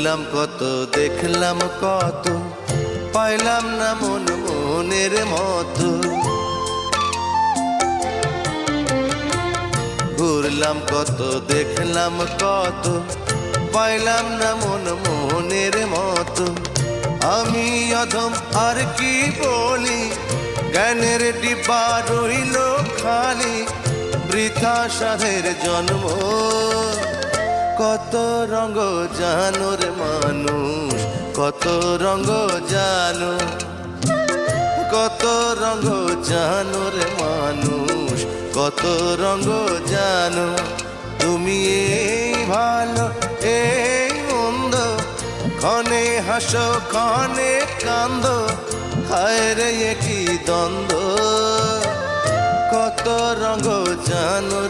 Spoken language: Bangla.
ঘুরলাম কত, দেখলাম কত, পাইলাম না মন মনের মতো। ঘুরলাম কত, দেখলাম কত, পাইলাম না মন মনের মতো। আমি অধম আর কি বলি, জ্ঞানের ডিব্বা রইল খালি, বৃথা সাধের জন্ম। কত রঙ জানো রে মানুষ, কত রঙ জানো, কত রঙ জানো রে মানুষ, কত রঙ জানো। তুমি এই ভালো এই মন্দ, ক্ষণে হাসো ক্ষণে কান্দো, হায় রে কি দ্বন্দ্ব। কত রঙ জানো।